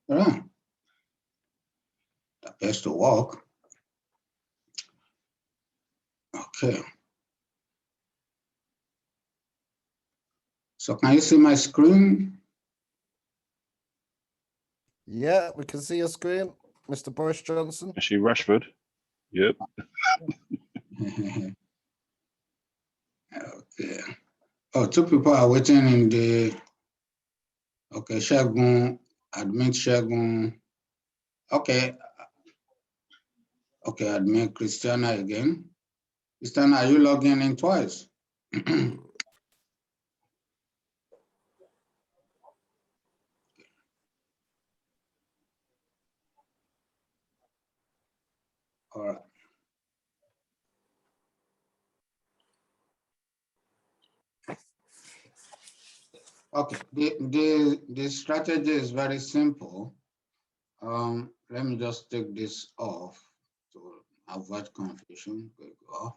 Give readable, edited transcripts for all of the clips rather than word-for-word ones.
Yeah, that appears to work. Okay. So can you see my screen? Yeah, we can see your screen, Mr. Boris Johnson. Actually, Rashford. Yep. Okay. Oh, two people are waiting in the. Okay, Shagun, admit Shagun. Okay. Okay, admit Christiana again. Christiana, are you logging in twice? All right. Okay, the strategy is very simple. Let me just take this off to avoid confusion. Go.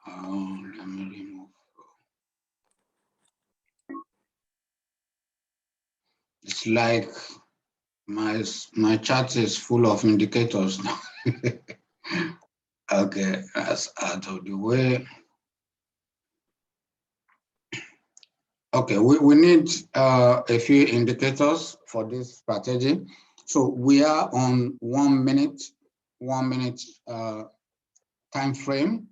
Let me remove. It's like my chart is full of indicators now. Okay, that's out of the way. Okay, we need a few indicators for this strategy. So we are on 1 minute time frame.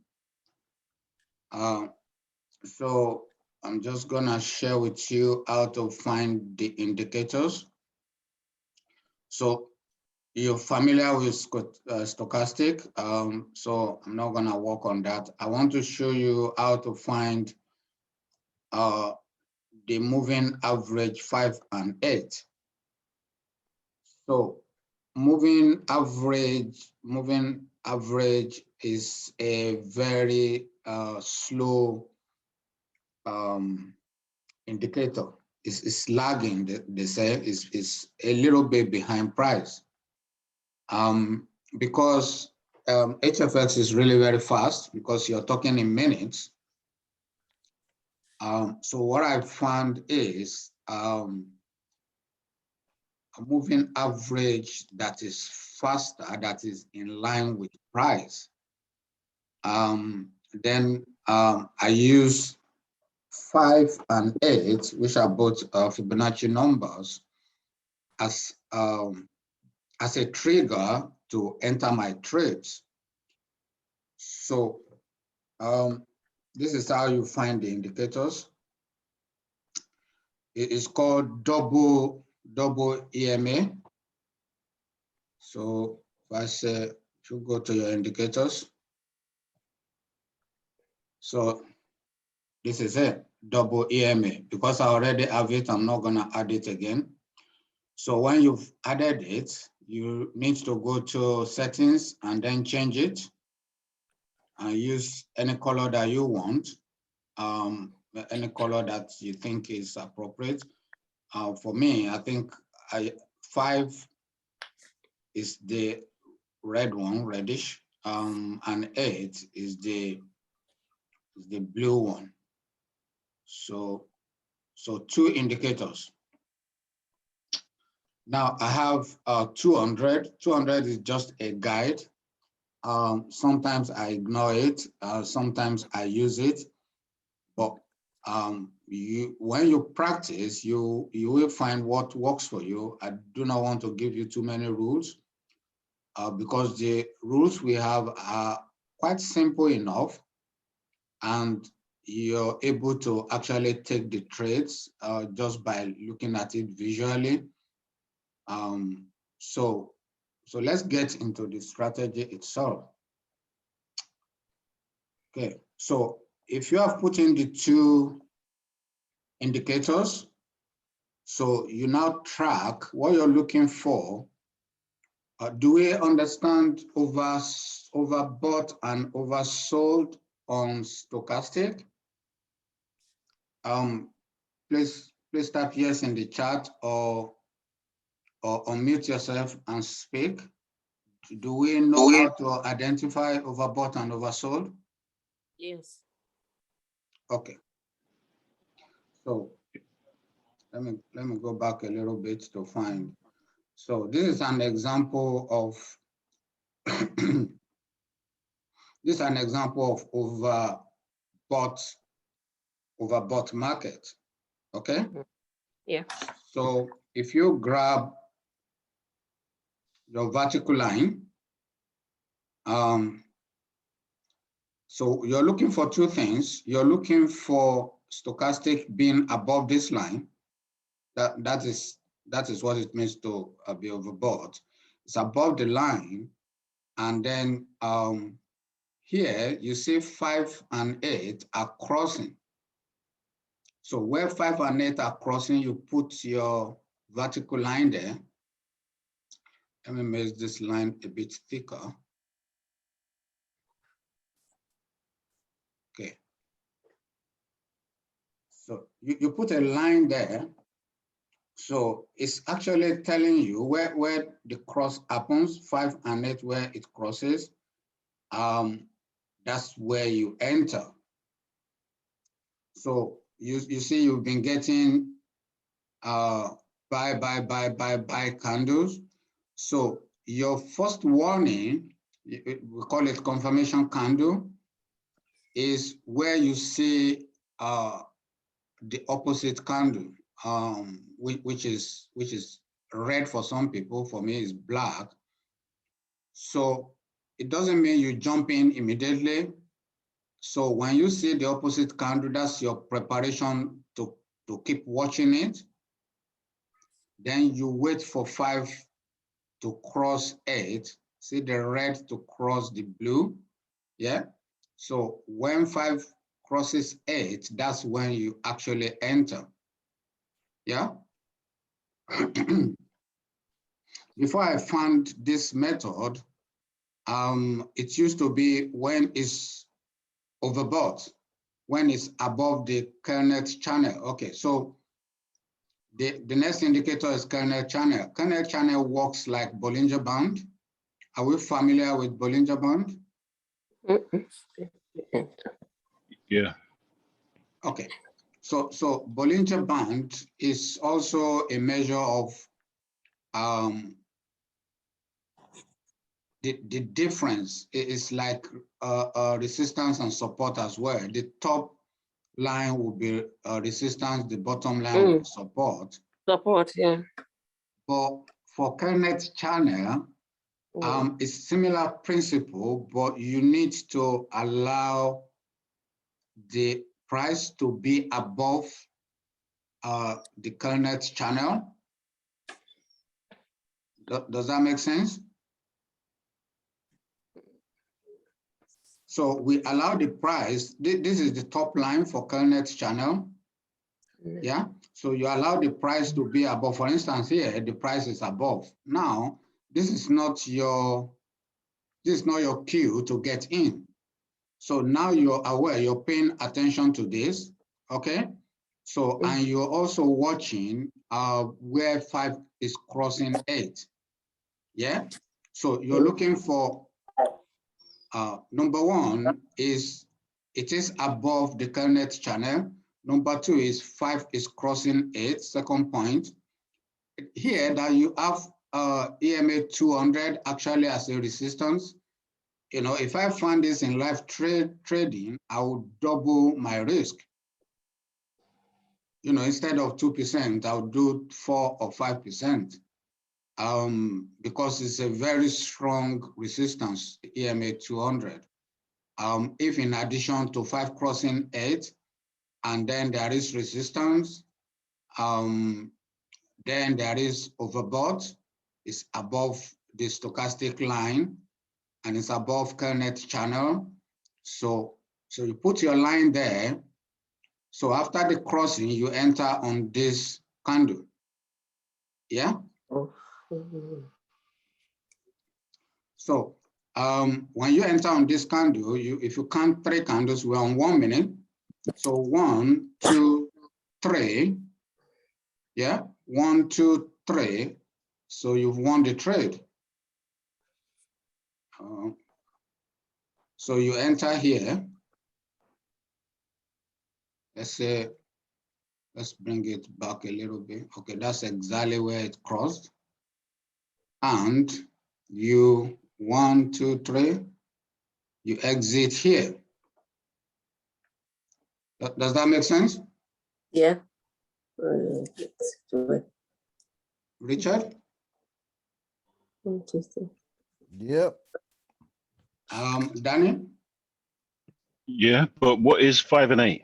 So I'm just gonna share with you how to find the indicators. So you're familiar with stochastic, so I'm not gonna work on that. I want to show you how to find the moving average 5 and 8. So moving average is a very slow indicator. It's lagging, they say, is a little bit behind price. Because HFX is really very fast because you're talking in minutes. So what I found is a moving average that is faster, that is in line with price. Then I use 5 and 8, which are both Fibonacci numbers, as a trigger to enter my trades. So this is how you find the indicators. It is called double EMA. So if I say, if you go to your indicators, so this is it, double EMA. Because I already have it, I'm not gonna add it again. So when you've added it, you need to go to settings and then change it and use any color that you want, any color that you think is appropriate. For me, I think 5 is the red one, reddish, and 8 is the blue one. So 2 indicators. Now I have 200. 200 is just a guide. Sometimes I ignore it. Sometimes I use it. But when you practice, you will find what works for you. I do not want to give you too many rules because the rules we have are quite simple enough, and you're able to actually take the trades just by looking at it visually. So let's get into the strategy itself. Okay, so if you have put in the 2 indicators, so you now track what you're looking for. Do we understand overbought and oversold on stochastic? Please type yes in the chat or unmute yourself and speak. Do we know how to identify overbought and oversold? Yes. Okay. So let me go back a little bit to find. So this is an example of this is an example of overbought market. Okay. Yeah. So if you grab your vertical line, so you're looking for two things. You're looking for stochastic being above this line. That is what it means to be overbought. It's above the line, and then here you see 5 and 8 are crossing. So where 5 and 8 are crossing, you put your vertical line there. Let me make this line a bit thicker. Okay. So you put a line there. So it's actually telling you where the cross happens, 5 and 8, where it crosses. That's where you enter. So you see you've been getting buy candles. So your first warning, we call it confirmation candle, is where you see the opposite candle, which is red for some people. For me, is black. So it doesn't mean you jump in immediately. So when you see the opposite candle, that's your preparation to keep watching it. Then you wait for 5 to cross 8. See the red to cross the blue. Yeah. So when 5 crosses 8, that's when you actually enter. Yeah. Before I found this method, it used to be when it's overbought, when it's above the Kernet channel. Okay, so the next indicator is Kernet channel. Kernet channel works like Bollinger Band. Are we familiar with Bollinger Band? Yeah. Okay, so Bollinger Band is also a measure of the difference. Is like resistance and support as well. The top line will be resistance, the bottom line will be support. Support, yeah. But for Kernet channel, it's similar principle, but you need to allow the price to be above the Kernet channel. Does that make sense? So we allow the price, this is the top line for Kernet channel. Yeah, so you allow the price to be above. For instance, here the price is above. Now, this is not your cue to get in. So now you're aware, you're paying attention to this, okay? So, and you're also watching where 5 is crossing 8. Yeah, so you're looking for number 1 is it is above the Kernet channel. Number 2 is 5 is crossing 8. Second point, here that you have EMA 200 actually as a resistance. You know, if I find this in live trading, I would double my risk. You know, instead of 2%, I'll do 4 or 5%. Because it's a very strong resistance, EMA 200. If in addition to 5 crossing 8, and then there is resistance, then there is overbought, it's above the stochastic line, and it's above Kernet channel. So you put your line there. So after the crossing, you enter on this candle. Yeah. So when you enter on this candle, if you count 3 candles, we're on 1 minute. So 1, 2, 3. Yeah, 1, 2, 3. So you've won the trade. So you enter here. Let's say, let's bring it back a little bit. Okay, that's exactly where it crossed. and you 1, 2, 3, you exit here. Does that make sense? Yeah. Richard? Interesting. Yep. Danny? Yeah, but what is 5 and 8?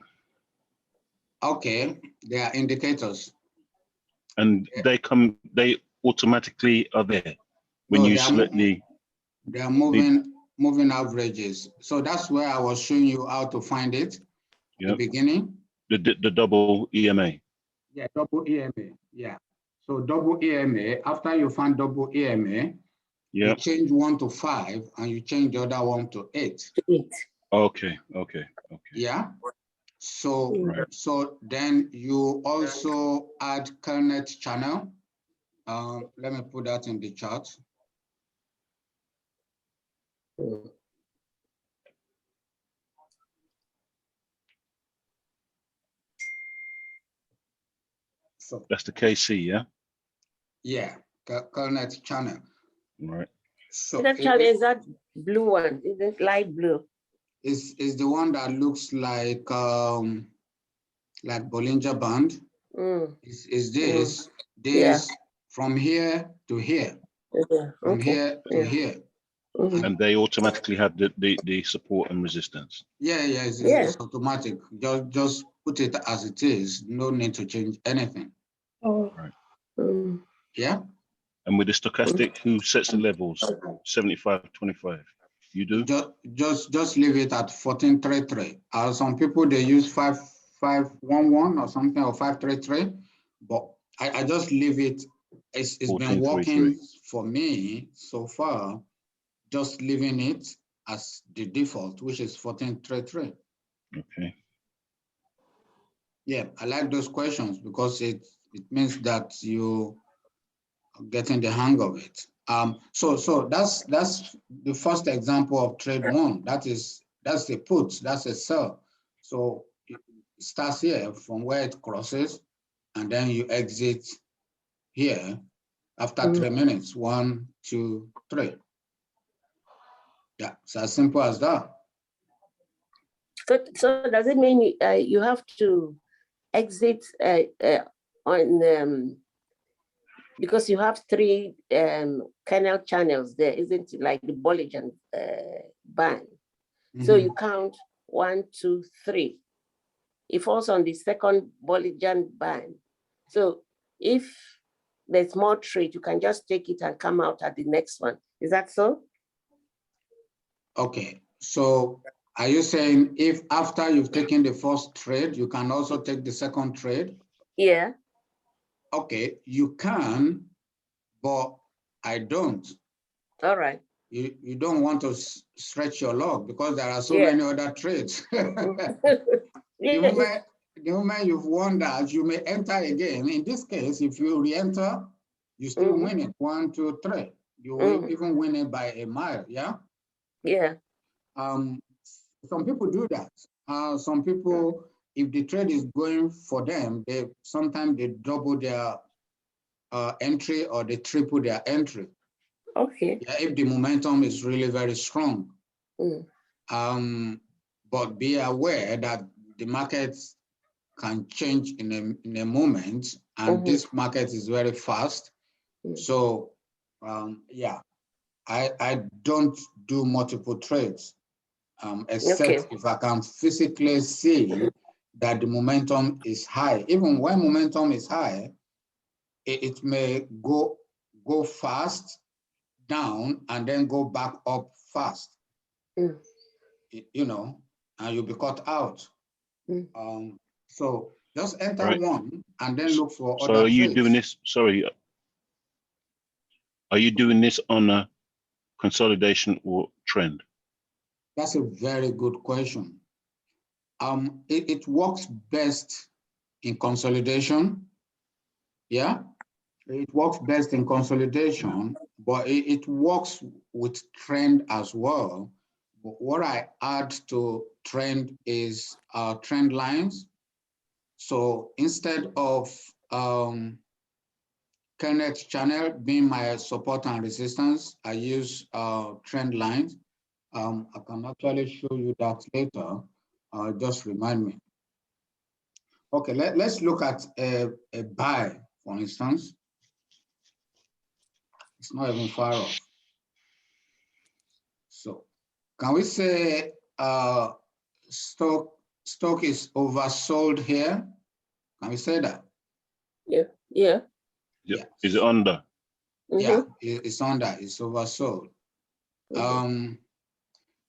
Okay, they are indicators. And they automatically are there when No, you they are, select the. they are moving averages. So that's where I was showing you how to find it at the Yep. beginning. The double EMA. Yeah, double EMA. Yeah. So double EMA, after you find double EMA, you Yeah. change 1 to 5 and you change the other one to 8. 8. Okay. Yeah. So, Right. so then you also add kernel channel. Let me put that in the chart. So That's the KC, yeah? yeah, kernel channel. Right. So Actually, is that blue one? Is it light blue? is the one that looks like Bollinger Band. Is this Yeah. from here to here, Okay. from Okay. here to Yeah. here. And they automatically have the support and resistance. Yeah, it's automatic. Just put it as it is. No need to change anything. Oh. Right. Yeah. And with the stochastic, who sets the levels? 75, 25. You do? Just leave it at 1433. Some people they use 5511 or something, or 533, but I just leave it. It's been 1433. working for me so far. Just leaving it as the default, which is 1433. Okay. Yeah, I like those questions because it means that you are getting the hang of it. So that's the first example of trade one. That's a put, that's a sell. So it starts here from where it crosses, and then you exit here after 3 minutes. 1, 2, 3. Yeah, it's as simple as that. So does it mean you have to exit on because you have 3 canal channels there, isn't it, like the Bollinger band? So you count 1, 2, 3. It falls on the second Bollinger band. So if there's more trade, you can just take it and come out at the next one. Is that so? Okay, so are you saying if after you've taken the first trade, you can also take the second trade? Yeah. Okay, you can, but I don't. All right. You don't want to stretch your luck because there are so Yeah. many other trades. The moment you've won that, you may enter again. In this case, if you re-enter, you still win it. 1, 2, 3. You will even win it by a mile. Yeah. Yeah. Some people do that. Some people, if the trade is going for them, sometimes they double their entry or they triple their entry. Okay. Yeah, if the momentum is really very strong. But be aware that the markets can change in a moment, and this market is very fast. So yeah, I don't do multiple trades, except if I can physically see that the momentum is high. Even when momentum is high, it may go fast down and then go back up fast. You know, and you'll be caught out. So just enter one and then look for other So are you trades. doing this? Sorry. Are you doing this on a consolidation or trend? That's a very good question. It works best in consolidation. Yeah, it works best in consolidation, but it works with trend as well. But what I add to trend is trend lines. So instead of Kenneth channel being my support and resistance, I use trend lines. I can actually show you that later. Just remind me. Okay, let's look at a buy, for instance. It's not even far off. So can we say stock is oversold here? Can we say that? Yeah. Yeah. Yeah. Is it under? Yeah, it's under, it's oversold.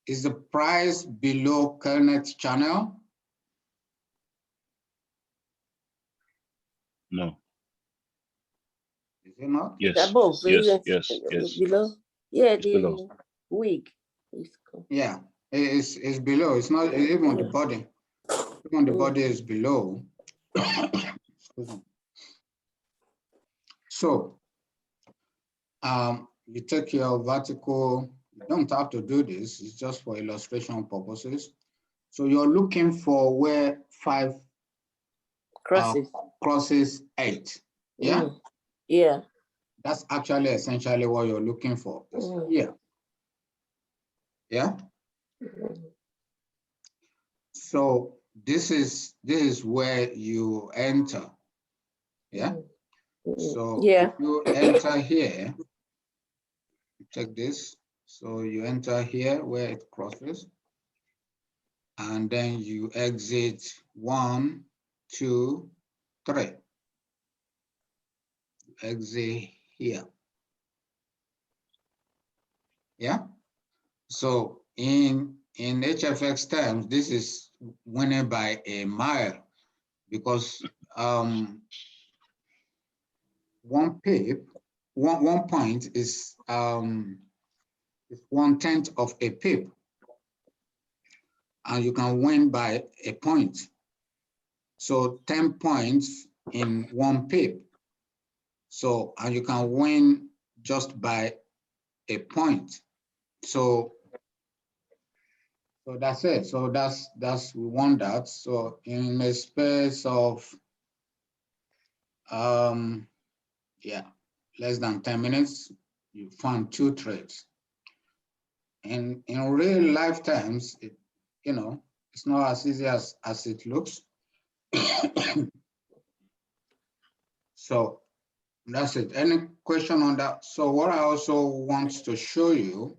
Is the price below Kenneth channel? No. Is it not? Yes. It's above. Yes. Yes. Yes. Below. Yeah, It's below. the wig. Yeah, it's below. It's not even the body. Even the body is below. Excuse me. So you take your vertical. You don't have to do this. It's just for illustration purposes. So you're looking for where 5 crosses 8. Yeah. Yeah. That's actually essentially what you're looking for. Here. Yeah. So this is where you enter. Yeah. So if you enter here, check this. So you enter here where it crosses, and then you exit 1, 2, 3. Exit here. Yeah. So in HFX terms, this is winning by a mile, because one pip, one point is 1/10 of a pip, and you can win by a point. So 10 points in 1 pip. So, and you can win just by a point. So that's it. So we want that. So in a space of less than 10 minutes, you found 2 trades. And in real life terms, it's not as easy as it looks. So that's it. Any question on that? So what I also want to show you.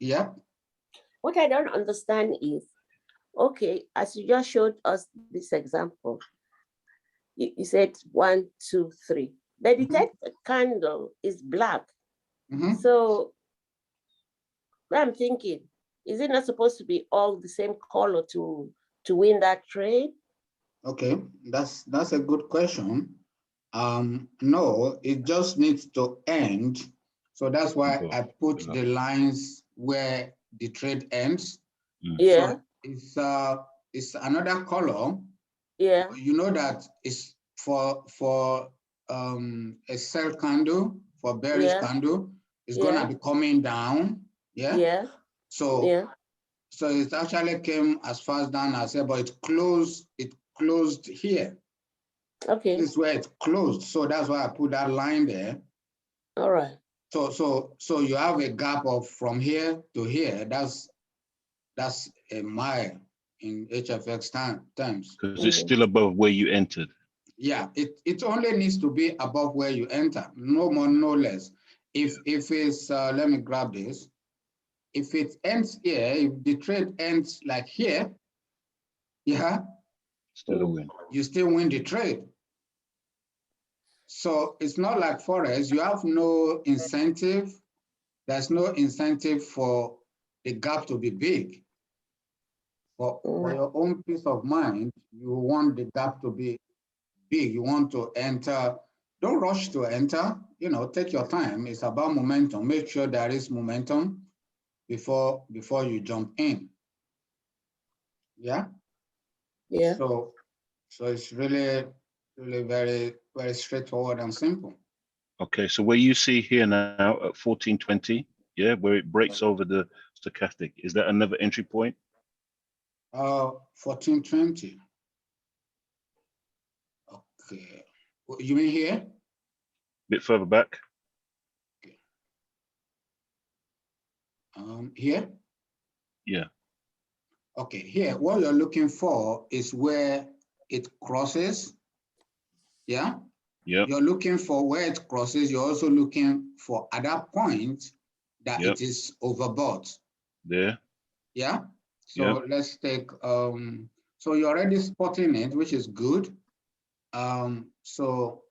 Yep. What I don't understand is, okay, as you just showed us this example, you said 1, 2, 3. The detector candle is black. So I'm thinking, is it not supposed to be all the same color to win that trade? Okay, that's a good question. No, it just needs to end. So that's why I put the lines where the trade ends. Yeah. So it's another color. Yeah. You know that it's for a sell candle, for bearish candle, it's gonna be coming down. Yeah. Yeah. So it actually came as far down as here, but it closed here. Okay. This is where it closed. So that's why I put that line there. All right. So you have a gap of from here to here. That's a mile in HFX terms. Because it's still above where you entered. Yeah, it only needs to be above where you enter, no more, no less. If it's let me grab this. If it ends here, if the trade ends like here, yeah, Still a win. You still win the trade. So it's not like Forex, you have no incentive. There's no incentive for the gap to be big. For your own peace of mind, you want the gap to be big. You want to enter. Don't rush to enter. Take your time. It's about momentum. Make sure there is momentum before you jump in. Yeah. Yeah. So it's really very, very straightforward and simple. Okay, so where you see here now at 1420, yeah, where it breaks over the stochastic, is that another entry point? 1420. Okay. You mean here? Bit further back. Here? Yeah. Okay, here, what you're looking for is where it crosses. Yeah? Yep. You're looking for where it crosses. You're also looking for at that point that Yep. it is overbought. There. Yeah? So let's take, so you're already spotting it, which is good. So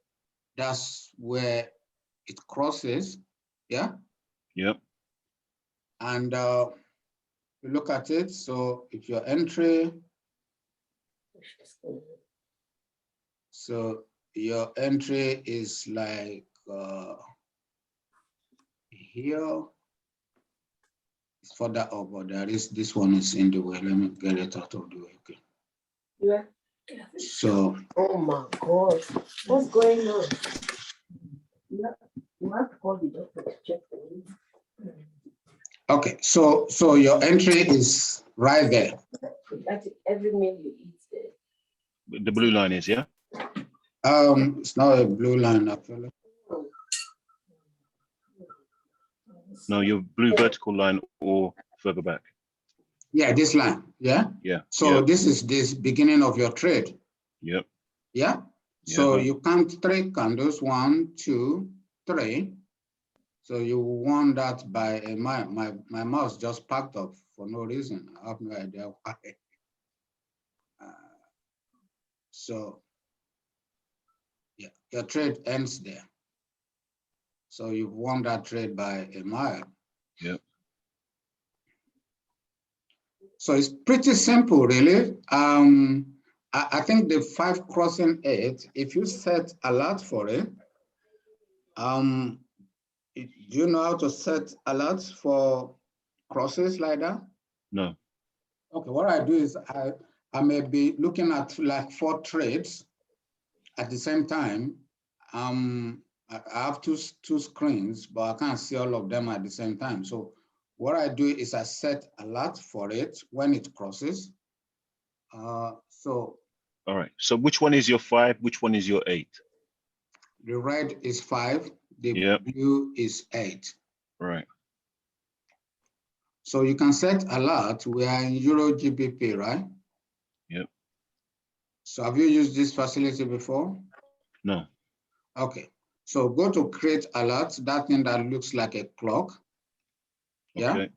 that's where it crosses. Yeah? Yep. And you look at it. So if your entry, so your entry is like here. It's further up, but there is, this one is in the way. Let me get it out of the way. Okay. Yeah. So, Oh my God, what's going on? You have to call the doctor to check for me. okay, so your entry is right there. That's every meal you eat there. The blue line is, yeah? It's not a blue line, actually. No, your blue vertical line or further back. Yeah, this line, yeah? Yeah. So Yep. this is this beginning of your trade, Yep. yeah? So Yeah. you count 3 candles, 1, 2, 3. So you want that by a mile. My mouse just packed up for no reason. I have no idea why. So yeah, your trade ends there. So you've won that trade by a mile. Yep. So it's pretty simple, really. I think the 5 crossing 8, if you set a lot for it, do you know how to set alerts for crosses like that? No. Okay, what I do is I may be looking at like 4 trades at the same time. I have two screens, but I can't see all of them at the same time. So what I do is I set alert for it when it crosses. So All right. So which one is your 5? Which one is your 8? the red is 5, the Yep. blue is 8. Right. So you can set alert. We are in Euro GBP, right? Yep. So have you used this facility before? No. Okay. So go to create alert, that thing that looks like a clock. Yeah. Okay.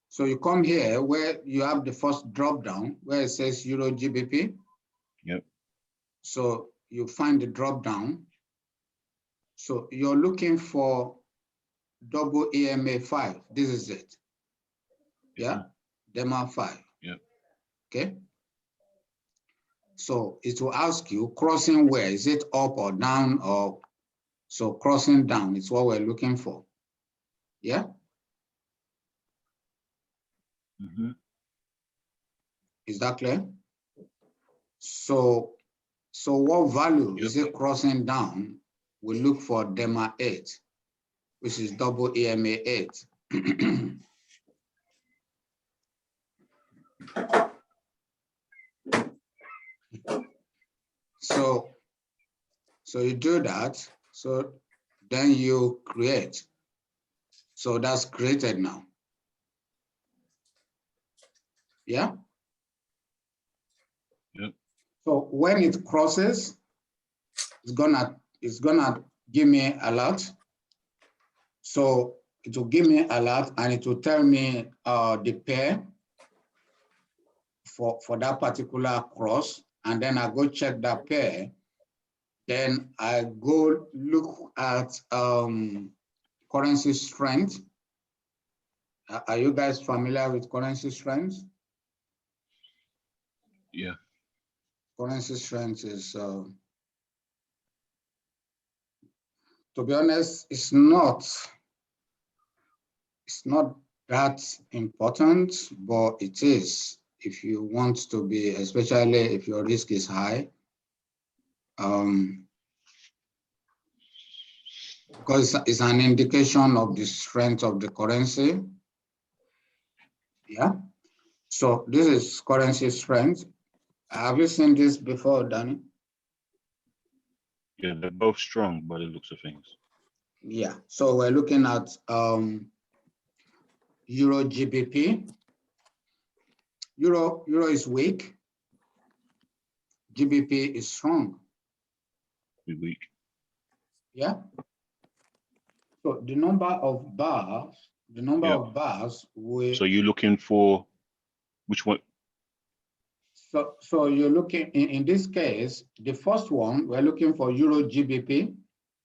So you come here where you have the first drop down where it says Euro GBP. Yep. So you find the drop down. So you're looking for double EMA 5. This is it. Yeah. DEMA 5. Yep. Okay. So it will ask you crossing where? Is it up or down? Or so crossing down is what we're looking for. Yeah. Mm-hmm. Is that clear? So what value is Yep. it crossing down? We look for DEMA 8, which is double EMA 8. So you do that. So then you create. So that's created now. Yeah. Yep. So when it crosses, it's gonna give me alert. So it will give me alert and it will tell me the pair for that particular cross, and then I go check that pair. Then I go look at currency strength. Are you guys familiar with currency strength? Yeah. Currency strength is, to be honest, it's not that important, but it is if you want to be, especially if your risk is high. Because it's an indication of the strength of the currency. Yeah. So this is currency strength. Have you seen this before, Danny? Yeah, they're both strong by the looks of things. Yeah, so we're looking at Euro GBP. Euro is weak. GBP is strong. Be weak. Yeah. So the number of bars, we. So you're looking for which one? So you're looking in this case, the first one, we're looking for Euro GBP,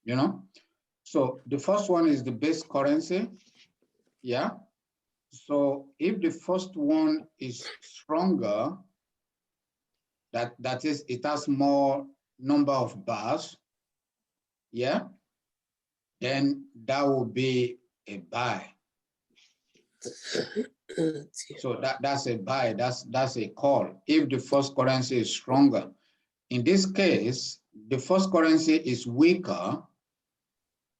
you know. So the first one is the base currency. Yeah. So if the first one is stronger, that is, it has more number of bars, yeah, then that will be a buy. So that's a buy, that's a call. If the first currency is stronger, in this case, the first currency is weaker.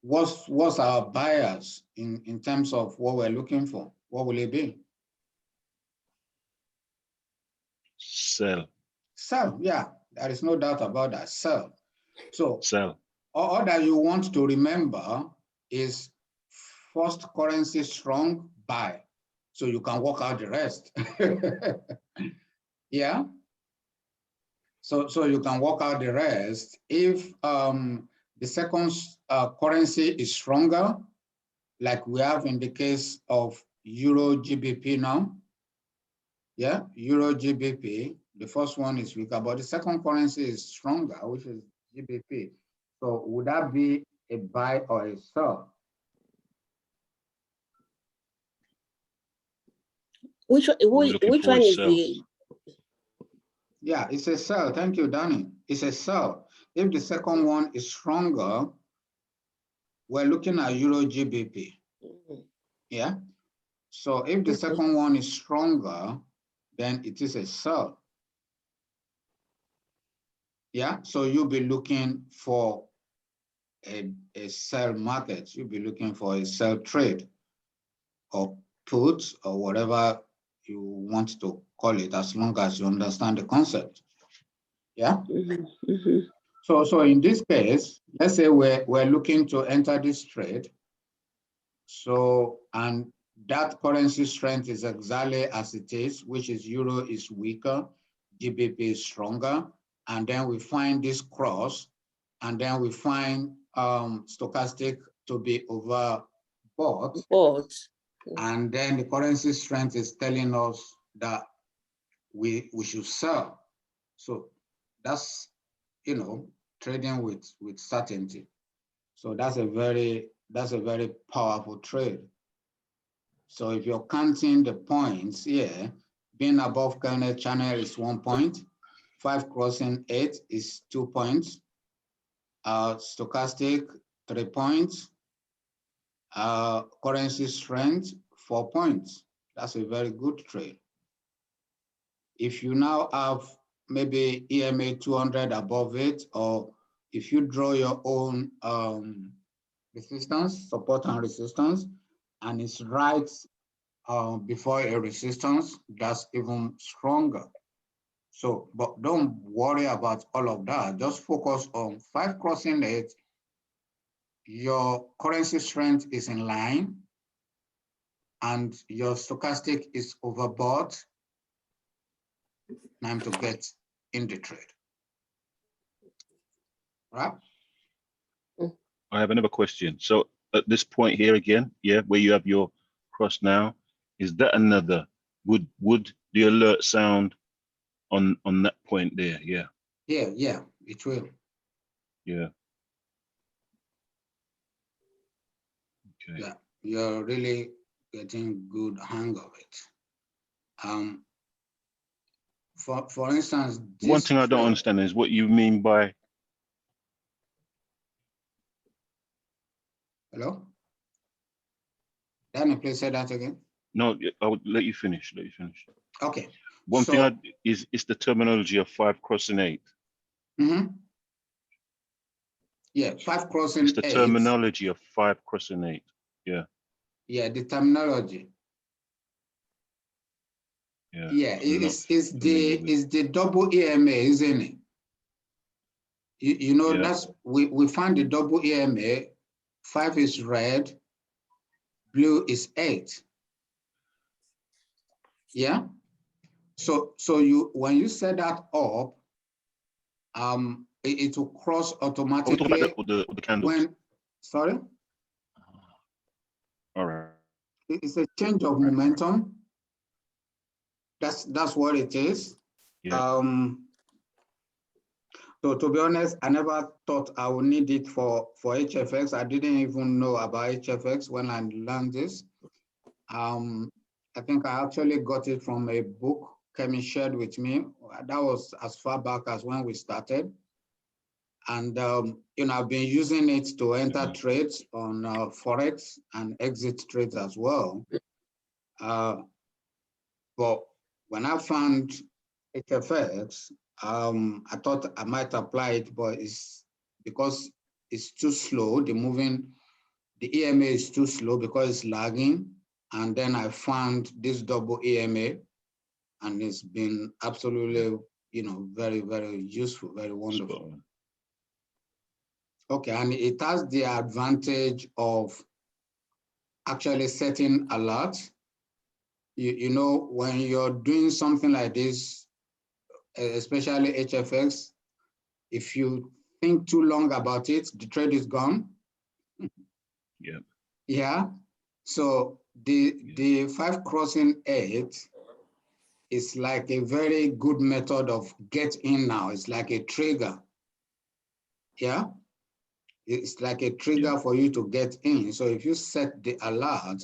What's our buyers in terms of what we're looking for? What will it be? Sell. Sell, yeah, there is no doubt about that. Sell. So Sell. all that you want to remember is first currency strong, buy. So you can work out the rest. Yeah. So you can work out the rest. If the second currency is stronger, like we have in the case of Euro GBP now. Yeah, Euro GBP, the first one is weaker, but the second currency is stronger, which is GBP. So would that be a buy or a sell? Which one is the? Yeah, it's a sell. Thank you, Danny. It's a sell. If the second one is stronger, we're looking at Euro GBP. Yeah. So if the second one is stronger, then it is a sell. Yeah. So you'll be looking for a sell market. You'll be looking for a sell trade or put or whatever you want to call it, as long as you understand the concept. Yeah. So in this case, let's say we're looking to enter this trade. So, and that currency strength is exactly as it is, which is Euro is weaker, GBP is stronger, and then we find this cross, and then we find stochastic to be overbought. And then the currency strength is telling us that we should sell. So that's, you know, trading with certainty. So that's a very powerful trade. So if you're counting the points here, being above Kernel channel is 1 point, 5 crossing 8 is 2 points, stochastic 3 points, currency strength 4 points. That's a very good trade. If you now have maybe EMA 200 above it, or if you draw your own resistance, support and resistance, and it's right before a resistance, that's even stronger. So, but don't worry about all of that. Just focus on 5 crossing 8. Your currency strength is in line, and your stochastic is overbought. Time to get in the trade. Right? I have another question. So at this point here again, yeah, where you have your cross now, is that another, would the alert sound on that point there? Yeah. Yeah, it will. Yeah. Okay. Yeah, you're really getting good hang of it. For instance, One thing I don't understand is what you mean by. Hello? Danny, please say that again. No, I would let you finish. Okay. One thing is the terminology of 5 crossing 8. Yeah, 5 crossing 8. It's the terminology of 5 crossing 8. Yeah. Yeah, the terminology. Yeah, it's the double EMA, isn't it? You know, Yeah. that's, we found the double EMA, 5 is red, blue is 8. Yeah. So you, when you set that up, it will cross Are we talking automatically about the candles? when, sorry, All right. it's a change of momentum. That's what it is. Yeah. So to be honest, I never thought I would need it for HFX. I didn't even know about HFX when I learned this. I think I actually got it from a book Kemi shared with me. That was as far back as when we started. And, you know, I've been using it to enter trades on Forex and exit trades as well. But when I found HFX, I thought I might apply it, but it's because it's too slow. The EMA is too slow because it's lagging. And then I found this double EMA, and it's been absolutely, you know, very, very useful, very wonderful. Okay, and it has the advantage of actually setting alerts. You know, when you're doing something like this, especially HFX, if you think too long about it, the trade is gone. Yeah. Yeah. So the 5 crossing 8 is like a very good method of get in now. It's like a trigger. Yeah. It's like a trigger for you to get in. So if you set the alert,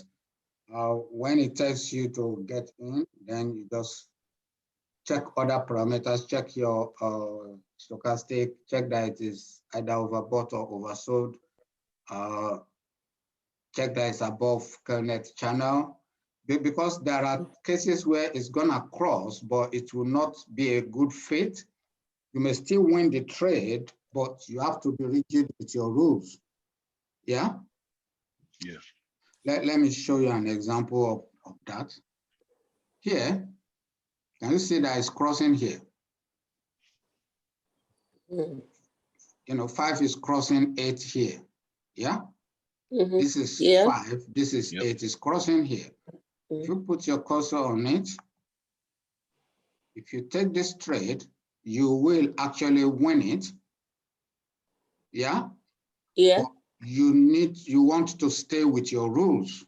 when it tells you to get in, then you just check other parameters, check your stochastic, check that it is either overbought or oversold, check that it's above current channel, because there are cases where it's gonna cross, but it will not be a good fit. You may still win the trade, but you have to be rigid with your rules. Yeah? Yeah. Let me show you an example of that. Here, can you see that it's crossing here? Mm. You know, 5 is crossing 8 here. Yeah? Mm-hmm. This is Yeah. 5, this is 8, is crossing here. If you put your cursor on it, if you take this trade, you will actually win it. Yeah? Yeah. But you want to stay with your rules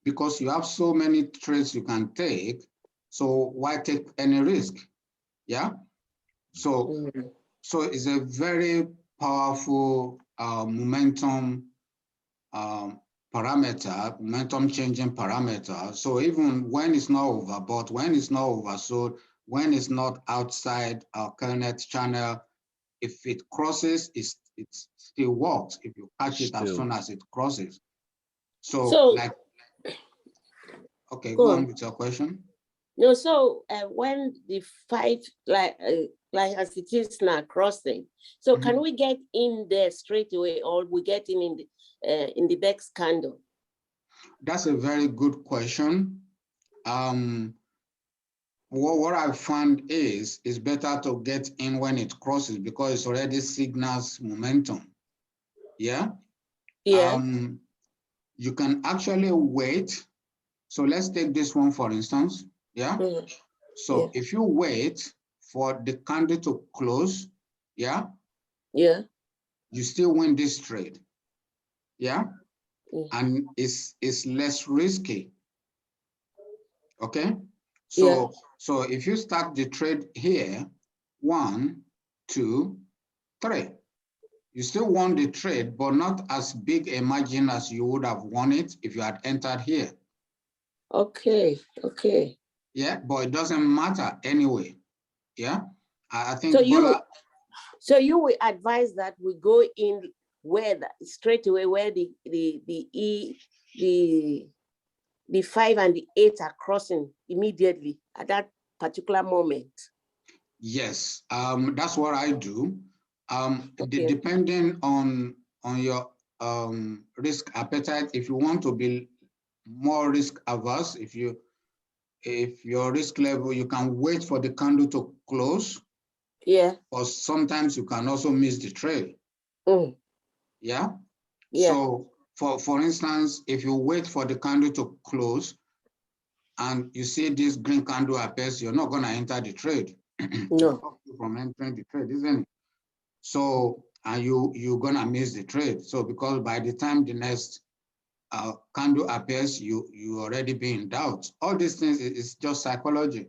because you have so many trades you can take. So why take any risk? Yeah? So it's a very powerful momentum parameter, momentum changing parameter. So even when it's not overbought, when it's not oversold, when it's not outside our current channel, if it crosses, it still works if you catch it as soon as it crosses. So like, okay, go on with your question. No, so when the 5, like as it is now crossing, so can we get in there straight away, or we get in the next candle? That's a very good question. What I found is it's better to get in when it crosses because it already signals momentum. Yeah. Yeah. You can actually wait. So let's take this one for instance. Yeah. So if you wait for the candle to close, yeah. Yeah. You still win this trade. Yeah. And it's less risky. Okay. So so if you start the trade here, 1, 2, 3, you still won the trade, but not as big a margin as you would have won it if you had entered here. Okay. Okay. Yeah, but it doesn't matter anyway. Yeah, I think so you will advise that we go in where straight away where the 5 and the 8 are crossing immediately at that particular moment. Yes, that's what I do. Depending on your risk appetite, if you want to be more risk averse, if your risk level, you can wait for the candle to close. Yeah. Or sometimes you can also miss the trade. Mm. Yeah. Yeah. So for instance, if you wait for the candle to close and you see this green candle appears, you're not going to enter the trade. No. Stop you from entering the trade, isn't it? So and you're going to miss the trade. So because by the time the next candle appears, you already be in doubt. All these things is just psychology.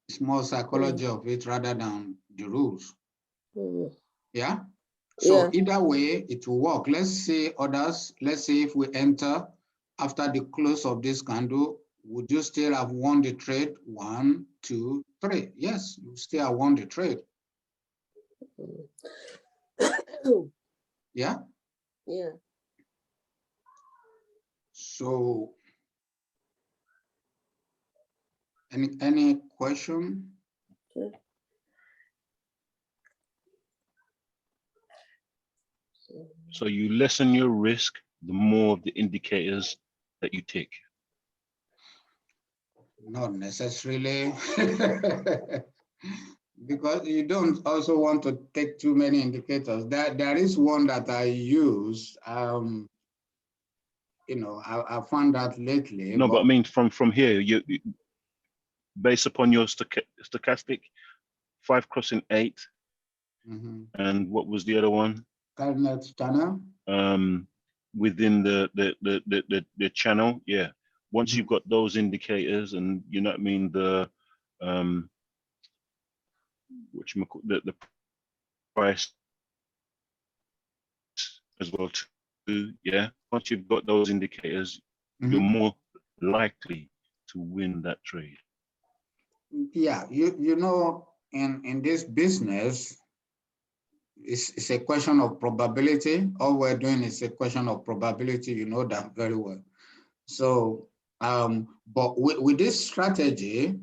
It's more psychology of it rather than the rules. Mm. Yeah. So Yeah. either way, it will work. Let's say others. Let's say if we enter after the close of this candle, would you still have won the trade? 1, 2, 3. Yes, you still have won the trade. Yeah. Yeah. So any question? Okay. So you lessen your risk the more of the indicators that you take. Not necessarily. Because you don't also want to take too many indicators. There is one that I use. You know, I found that lately. No, but I mean from here, you based upon your stochastic 5 crossing 8, and what was the other one? Cardinals channel. Within the channel, yeah. Once you've got those indicators, and you know what I mean, the the price as well too, yeah. Once you've got those indicators, you're more likely to win that trade. Yeah, you know, in this business, it's a question of probability. All we're doing is a question of probability. You know that very well. So, but with this strategy,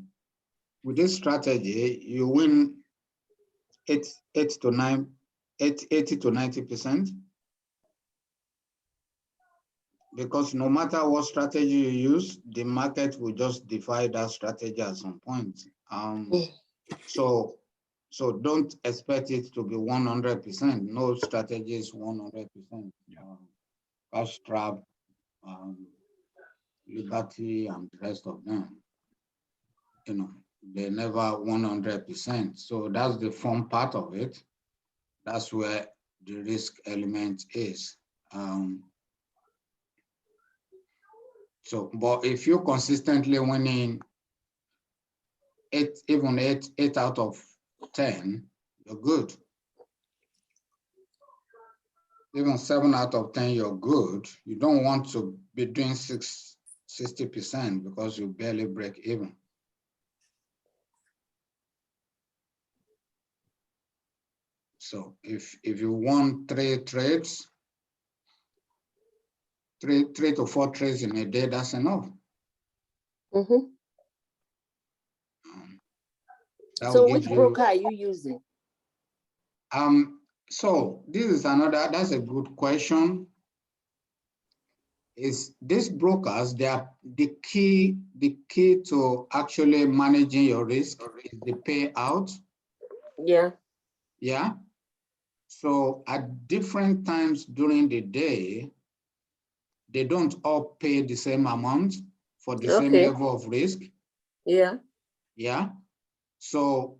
you win 80 to 90%. Because no matter what strategy you use, the market will just defy that strategy at some point. So don't expect it to be 100%. No strategy is 100%. Cash trap, Liberty, and the rest of them, you know, they're never 100%. So that's the fun part of it. That's where the risk element is. So, but if you're consistently winning eight out of 10, you're good. Even 7 out of 10, you're good. You don't want to be doing 60% because you barely break even. So if you want 3 trades, 3 to 4 trades in a day, that's enough. So which broker are you using? So this is that's a good question. Is these brokers, they are the key to actually managing your risk is the payout. Yeah. Yeah. So at different times during the day, they don't all pay the same amount for the same level of risk. Yeah. Yeah. So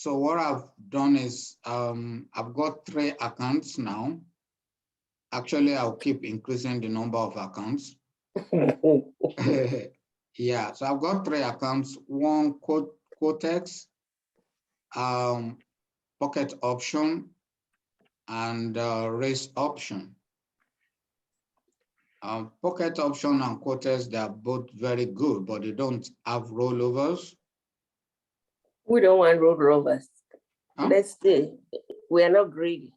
what I've done is I've got 3 accounts now. Actually, I'll keep increasing the number of accounts. Yeah, so I've got 3 accounts. One Quotex, pocket option, and race option. Pocket option and Quotex, they are both very good, but they don't have rollovers. We don't want rollovers. Huh? Let's see. We are not greedy.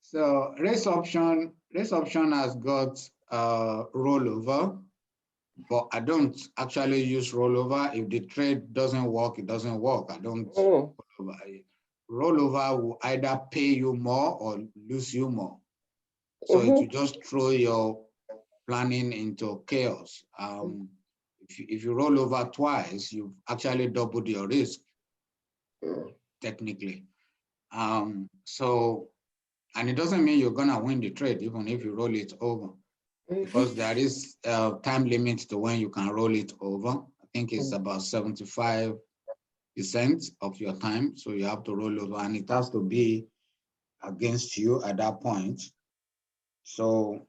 So race option has got rollover, but I don't actually use rollover. If the trade doesn't work, it doesn't work. I don't rollover. Rollover will either pay you more or lose you more. So it will just throw your planning into chaos. If if you roll over twice, you've actually doubled your risk, technically. So, and it doesn't mean you're gonna win the trade, even if you roll it over, because there is a time limit to when you can roll it over. I think it's about 75% of your time. So you have to roll over, and it has to be against you at that point. So,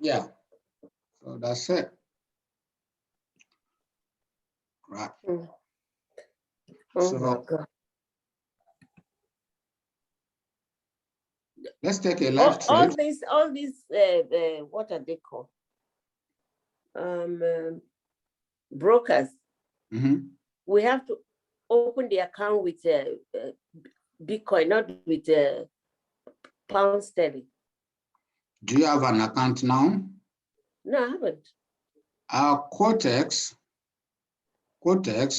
yeah, so that's it. Right. Oh So my God. let's take a live All trade. these, what are they called? Brokers. Mhm. We have to open the account with Bitcoin, not with pound sterling. Do you have an account now? No, I haven't. Our Quotex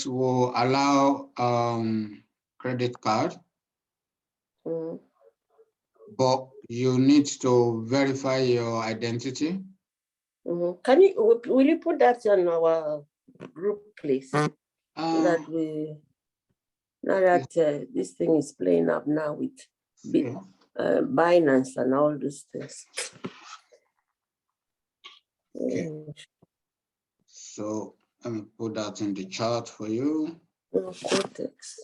will allow credit card, but you need to verify your identity. Can you, will you put that on our group, please? So that we, now that this thing is playing up now with Binance and all these things. Okay. So let me put that in the chart for you. Cortex.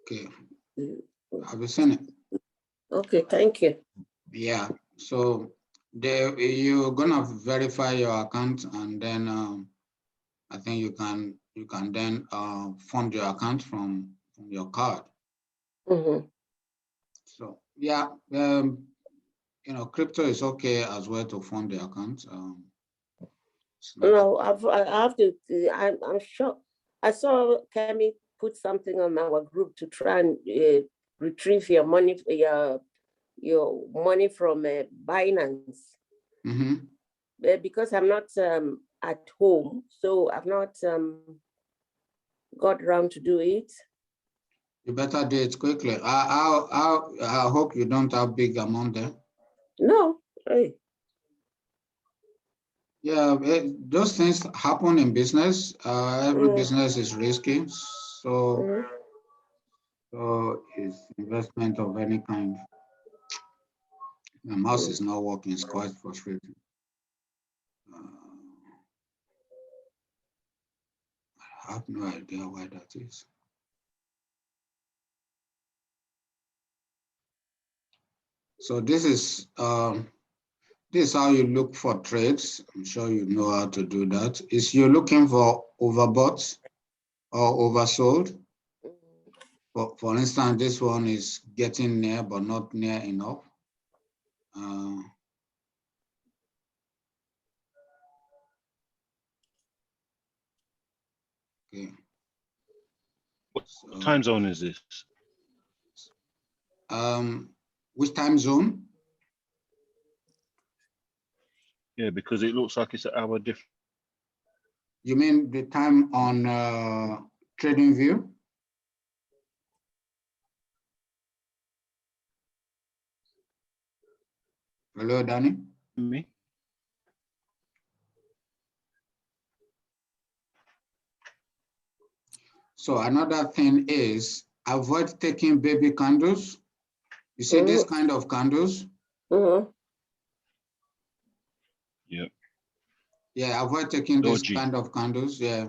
Okay. Have you seen it? Okay, thank you. Yeah. So you're gonna verify your account, and then I think you can then fund your account from your card. So yeah, crypto is okay as well to fund the account. No, I have to. I'm sure. I saw Kemi put something on our group to try and retrieve your money, your money from Binance. Because I'm not at home, so I've not got around to do it. You better do it quickly. I hope you don't have big amount there. No. Hey. Yeah, those things happen in business. Every business is risky, so it's investment of any kind. The mouse is not working. It's quite frustrating. I have no idea why that is. So this is how you look for trades. I'm sure you know how to do that. Is you're looking for overbought or oversold. For instance, this one is getting near, but not near enough. Okay. What time zone is this? Which time zone? Yeah, because it looks like it's an hour different. You mean the time on TradingView? Hello, Danny. Me? So another thing is avoid taking baby candles. You see this kind of candles? Yeah. Yeah, avoid taking this kind of candles. Yeah.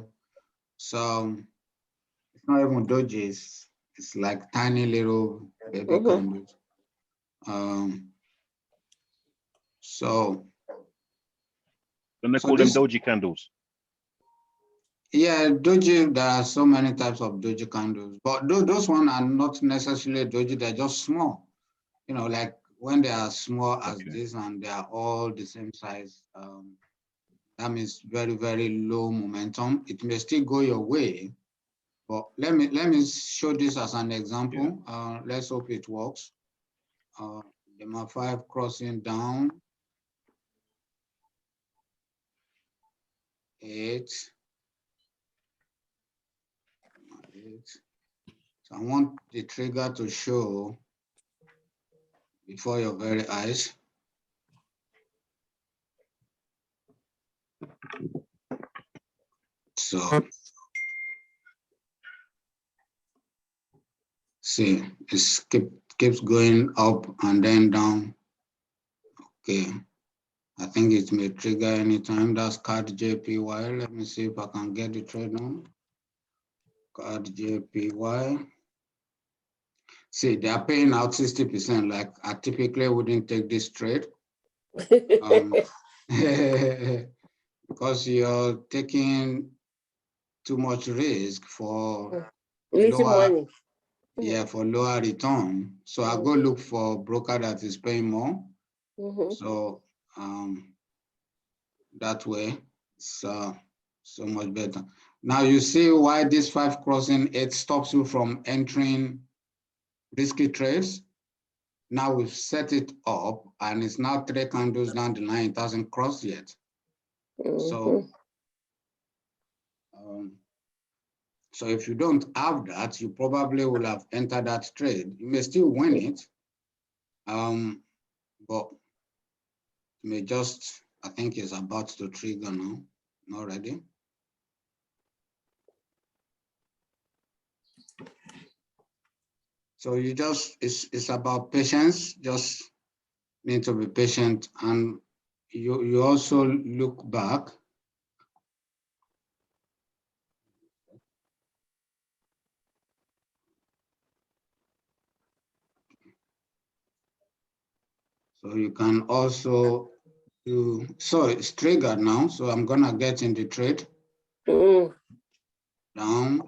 So it's not even doji, it's like tiny little baby candles. So. Then they call them doji candles. Yeah, doji, there are so many types of doji candles, but those ones are not necessarily doji, they're just small. Like when they are small as this and they are all the same size, that means very, very low momentum. It may still go your way, but let me show this as an example. Yeah. Let's hope it works. The MA5 crossing down, 8, it. So I want the trigger to show before your very eyes. So see, it keeps going up and then down. Okay, I think it may trigger anytime. That's card JPY. Let me see if I can get the trade on. Card JPY. See, they are paying out 60%. Like I typically wouldn't take this trade. Because you're taking too much risk for Little lower, money. yeah, for lower return. So I go look for a broker that is paying more. So that way it's so much better. Now you see why this 5 crossing 8 stops you from entering risky trades. Now we've set it up and it's now 3 candles down the line. It hasn't crossed yet. So so if you don't have that, you probably will have entered that trade. You may still win it, but you may just, I think it's about to trigger now, not ready. So you just, it's about patience, just need to be patient, and you also look back. So you can also do, so it's triggered now. So I'm gonna get in the trade. Down. No.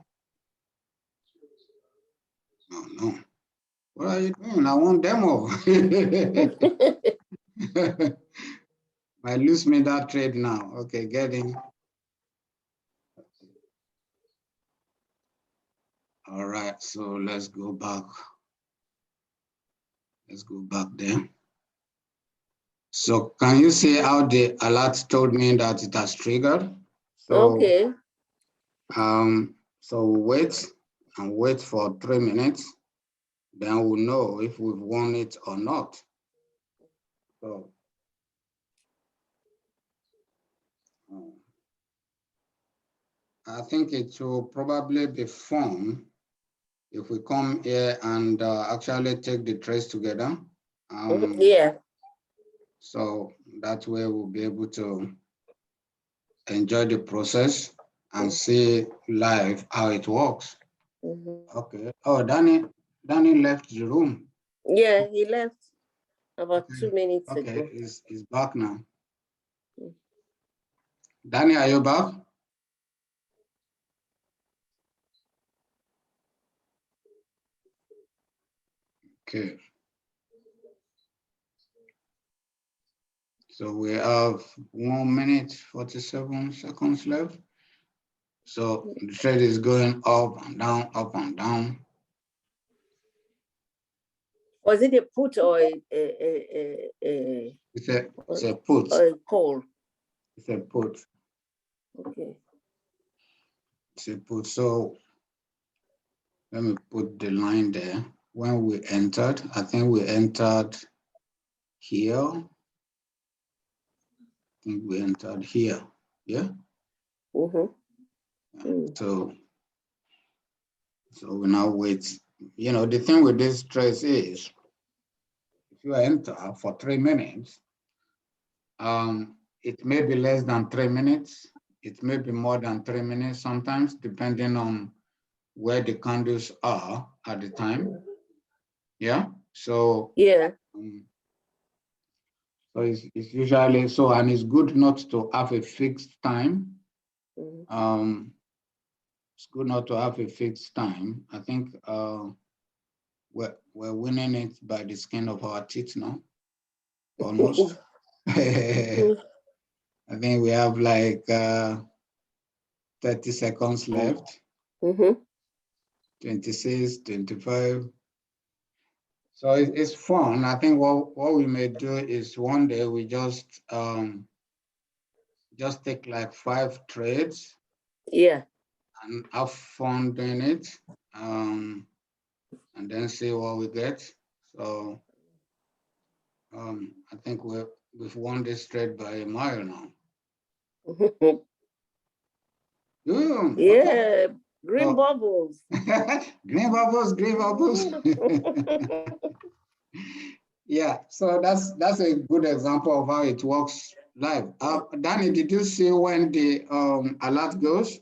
What are you doing? I want demo. I lose me that trade now. Okay, getting. All right, so let's go back. Let's go back there. So can you see how the alert told me that it has triggered? So, okay. So wait and wait for 3 minutes. Then we'll know if we've won it or not. So, I think it will probably be fun if we come here and actually take the trades together. Yeah. So that way we'll be able to enjoy the process and see live how it works. Okay. Oh, Danny left the room. Yeah, he left about 2 minutes ago. Okay, he's back now. Danny, are you back? Okay. So we have 1 minute, 47 seconds left. So the trade is going up and down, up and down. Was it a put or It's a put. or a call? It's a put. Okay. It's a put. So let me put the line there. When we entered, I think we entered here. I think we entered here. Yeah. So we now wait. You know, the thing with this trade is, if you enter for 3 minutes, it may be less than 3 minutes. It may be more than 3 minutes sometimes, depending on where the candles are at the time. Yeah. So yeah. So it's usually so, and it's good not to have a fixed time. It's good not to have a fixed time. I think we're winning it by the skin of our teeth now, almost. I think we have like 30 seconds left. 26, 25. So it's fun. I think what we may do is one day we just take like 5 trades. Yeah. and have fun doing it, and then see what we get. So I think we've won this trade by a mile now. Okay. Yeah, green Oh. bubbles. Green bubbles, green bubbles. Yeah, so that's a good example of how it works live. Danny, did you see when the alert goes?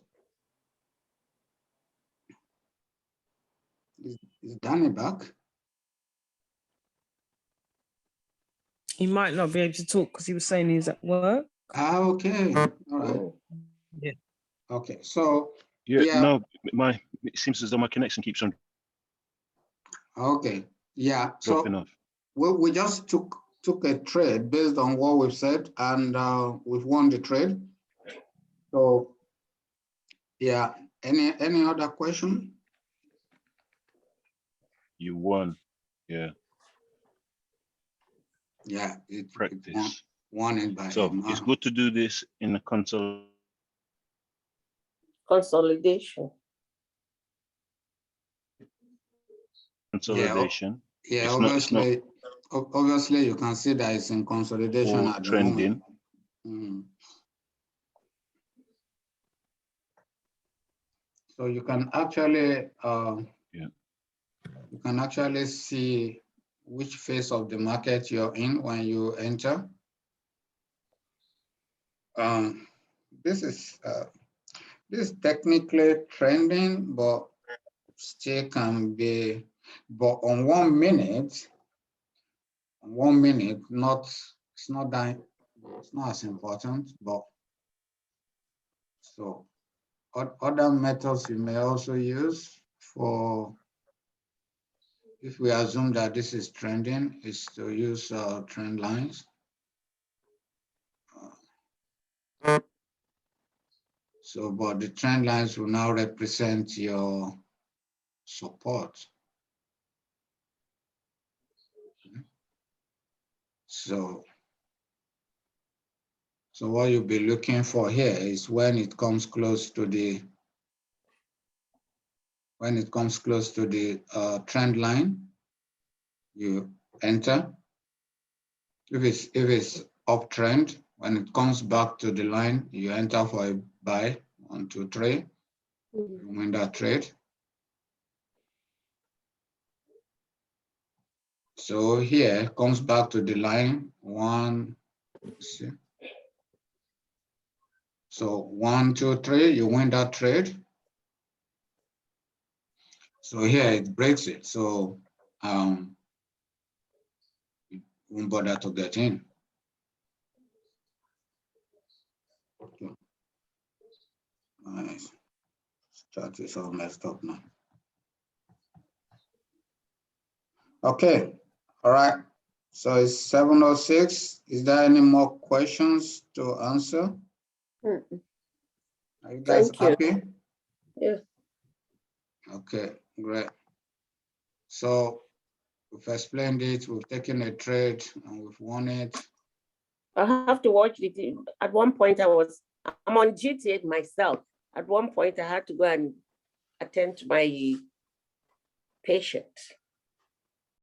Is Danny back? He might not be able to talk because he was saying he's at work. Ah, okay. All right. Oh. Yeah. Okay, so Yeah, yeah. no, it seems as though my connection keeps on Okay, yeah. dropping So off. we just took a trade based on what we've said, and we've won the trade. So yeah, any other question? You won. Yeah, Yeah, it practice. won it by So a mile. it's good to do this in the console. Consolidation. Consolidation Yeah, It's not obviously you can see that it's in consolidation all at the trending. moment. So you can actually you can actually see which phase of the market you're in when you enter. This is technically trending, but still can be, but on 1 minute, not it's not as important, but so other methods you may also use for, if we assume that this is trending, is to use trend lines. So, but the trend lines will now represent your support. So what you'll be looking for here is when it comes close to the trend line, you enter. If it's uptrend, when it comes back to the line, you enter for a buy, 1, 2, 3. You win that trade. So here comes back to the line, 1, see. So 1, 2, 3, you win that trade. So here it breaks it. So you won't bother to get in. Okay. Nice. Chart is all messed up now. Okay, all right. So it's 7:06. Is there any more questions to answer? Are you guys happy? Yeah. Okay, great. So we've explained it, we've taken a trade and we've won it. I have to watch it. At one point, I'm on duty myself. At one point, I had to go and attend to my patient.